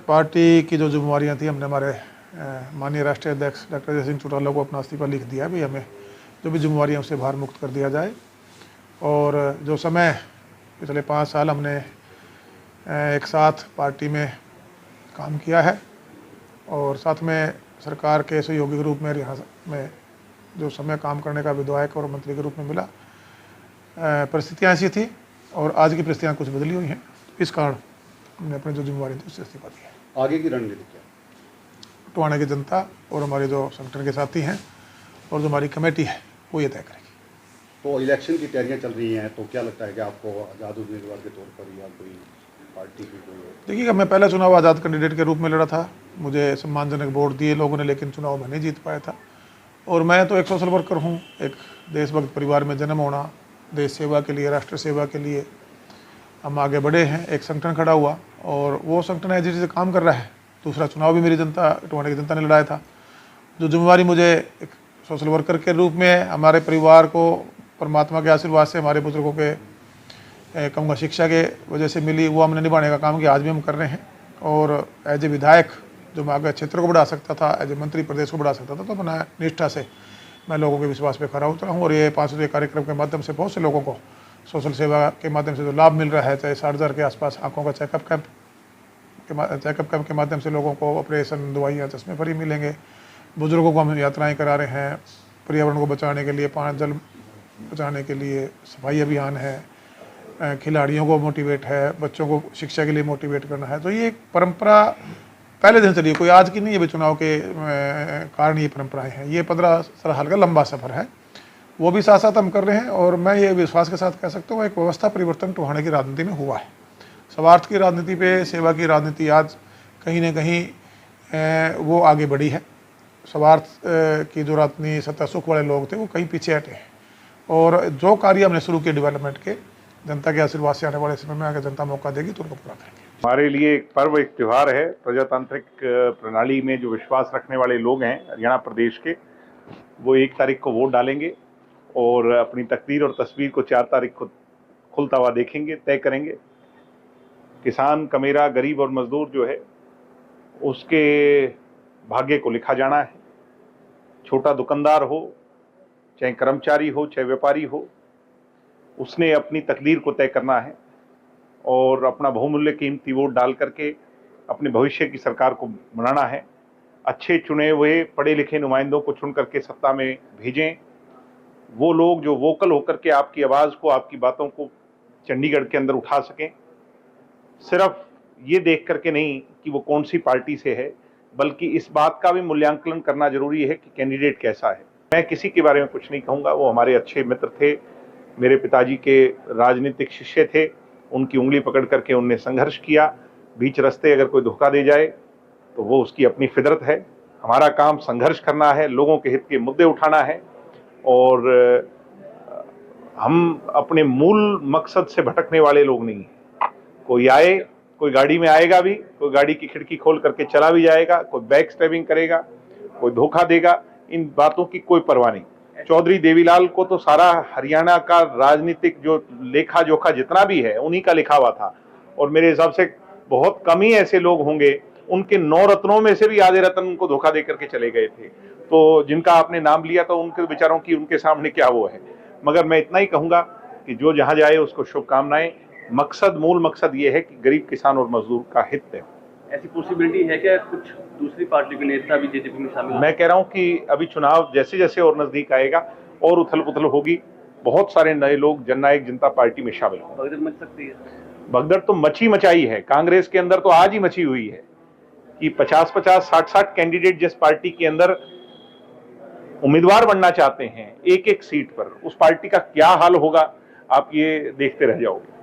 Party की जो जिम्मेवारियाँ थी, हमने हमारे माननीय राष्ट्रीय अध्यक्ष डॉक्टर अजय सिंह चौटाला को अपना इस्तीफा लिख दिया भी हमें जो भी जिम्मेवारियाँ उससे भार मुक्त कर दिया जाए। और जो समय पिछले 5 साल हमने एक साथ पार्टी में काम किया है और साथ में सरकार के सहयोगी के रूप में रियासत में जो समय काम करने का विधायक और मंत्री के रूप में मिला, परिस्थितियाँ ऐसी थी और आज की परिस्थितियाँ कुछ बदली हुई हैं। इस कारण हमने अपनी जो जिम्मेवारी थी उससे इस्तीफा दिया है। आगे की रणनीति क्या? टोहाना की जनता और हमारे जो संगठन के साथी हैं और जो हमारी कमेटी है वो ये तय करेगी। तो इलेक्शन की तैयारियां चल रही हैं, तो क्या लगता है कि आपको आज़ाद उम्मीदवार के तौर पर या कोई पार्टी की कोई? देखिएगा, मैं पहला चुनाव आज़ाद कैंडिडेट के रूप में लड़ा था, मुझे सम्मानजनक वोट दिए लोगों ने, लेकिन चुनाव में नहीं जीत पाया था। और मैं तो एक सोशल वर्कर हूँ, एक देशभक्त परिवार में जन्म होना, देश सेवा के लिए, राष्ट्र सेवा के लिए हम आगे बढ़े हैं। एक संगठन खड़ा हुआ और वो संगठन है जिससे काम कर रहा है। दूसरा चुनाव भी मेरी जनता, टोहाना की जनता ने लड़ाया था। जो जिम्मेवारी मुझे एक सोशल वर्कर के रूप में हमारे परिवार को परमात्मा के आशीर्वाद से, हमारे बुजुर्गों के कहूँगा शिक्षा के वजह से मिली, वो हमने निभाने का काम किया, आज भी हम कर रहे हैं। और एज ए विधायक जो मैं आगे क्षेत्र को बढ़ा सकता था, एज ए मंत्री प्रदेश को बढ़ा सकता था, तो अपना निष्ठा से मैं लोगों के विश्वास पे खरा उतरा हूँ। और ये 5 रोज़ कार्यक्रम के माध्यम से बहुत से लोगों को सोशल सेवा के माध्यम से जो लाभ मिल रहा है, चाहे 60,000 के आसपास आँखों का चेकअप कैंप के माध्यम से लोगों को ऑपरेशन, दवाइयाँ, चश्मे फ्री मिलेंगे। बुजुर्गों को हम यात्राएँ करा रहे हैं, पर्यावरण को बचाने के लिए, पानी जल बचाने के लिए सफाई अभियान है, खिलाड़ियों को मोटिवेट है, बच्चों को शिक्षा के लिए मोटिवेट करना है। तो ये एक परंपरा पहले दिन चली, कोई आज की नहीं है। चुनाव के कारण ये परंपराएं हैं। ये 15 साल का लंबा सफ़र है, वो भी साथ साथ हम कर रहे हैं। और मैं ये विश्वास के साथ कह सकता हूँ एक व्यवस्था परिवर्तन टोहाना की राजनीति में हुआ है। स्वार्थ की राजनीति पे सेवा की राजनीति आज कहीं ना कहीं वो आगे बढ़ी है। स्वार्थ की जो राजनीति, सत्ता सुख वाले लोग थे वो कहीं पीछे हटे हैं। और जो कार्य हमने शुरू किए डेवलपमेंट के, जनता के आशीर्वाद से आने वाले समय में अगर जनता मौका देगी तो उनको पूरा करेंगे। हमारे लिए एक पर्व, एक त्यौहार है। प्रजातांत्रिक प्रणाली में जो विश्वास रखने वाले लोग हैं हरियाणा प्रदेश के, वो 1 तारीख को वोट डालेंगे और अपनी तकदीर और तस्वीर को 4 तारीख को खुलता हुआ देखेंगे, तय करेंगे। किसान, कमेरा, गरीब और मजदूर जो है उसके भाग्य को लिखा जाना है। छोटा दुकानदार हो, चाहे कर्मचारी हो, चाहे व्यापारी हो, उसने अपनी तकदीर को तय करना है और अपना बहुमूल्य कीमती वोट डाल करके अपने भविष्य की सरकार को बनाना है। अच्छे चुने हुए पढ़े लिखे नुमाइंदों को चुन करके सत्ता में भेजें। वो लोग जो वोकल होकर के आपकी आवाज़ को, आपकी बातों को चंडीगढ़ के अंदर उठा सकें। सिर्फ ये देख करके नहीं कि वो कौन सी पार्टी से है, बल्कि इस बात का भी मूल्यांकन करना जरूरी है कि कैंडिडेट कैसा है। मैं किसी के बारे में कुछ नहीं कहूँगा, वो हमारे अच्छे मित्र थे, मेरे पिताजी के राजनीतिक शिष्य थे। उनकी उंगली पकड़ करके उनने संघर्ष किया। बीच रास्ते अगर कोई धोखा दे जाए तो वो उसकी अपनी फितरत है। हमारा काम संघर्ष करना है, लोगों के हित के मुद्दे उठाना है और हम अपने मूल मकसद से भटकने वाले लोग नहीं हैं। कोई आए, कोई गाड़ी में आएगा भी, कोई गाड़ी की खिड़की खोल करके चला भी जाएगा, कोई बैक स्टैबिंग करेगा, कोई धोखा देगा, इन बातों की कोई परवाह नहीं। चौधरी देवीलाल को तो सारा हरियाणा का राजनीतिक जो लेखा जोखा जितना भी है उन्हीं का लिखा हुआ था। और मेरे हिसाब से बहुत कम ही ऐसे लोग होंगे, उनके 9 रत्नों में से भी आधे रत्न उनको धोखा दे करके चले गए थे। तो जिनका आपने नाम लिया तो उनके विचारों की उनके सामने क्या वो है। मगर मैं इतना ही कहूँगा कि जो जहाँ जाए उसको शुभकामनाएं। मकसद, मूल मकसद ये है कि गरीब, किसान और मजदूर का हित है। ऐसी पॉसिबिलिटी है क्या कुछ दूसरी पार्टी के नेता भी जेजेपी में शामिल? मैं कह रहा हूं कि अभी चुनाव जैसे जैसे और नजदीक आएगा और उथल पुथल होगी, बहुत सारे नए लोग जननायक जनता पार्टी में शामिल होंगे। भगदड़ मच सकती है? भगदड़ तो मचाई है, कांग्रेस के अंदर तो आज ही मची हुई है कि 50-50, 60-60 कैंडिडेट जिस पार्टी के अंदर उम्मीदवार बनना चाहते हैं एक एक सीट पर, उस पार्टी का क्या हाल होगा आप ये देखते रह जाओगे।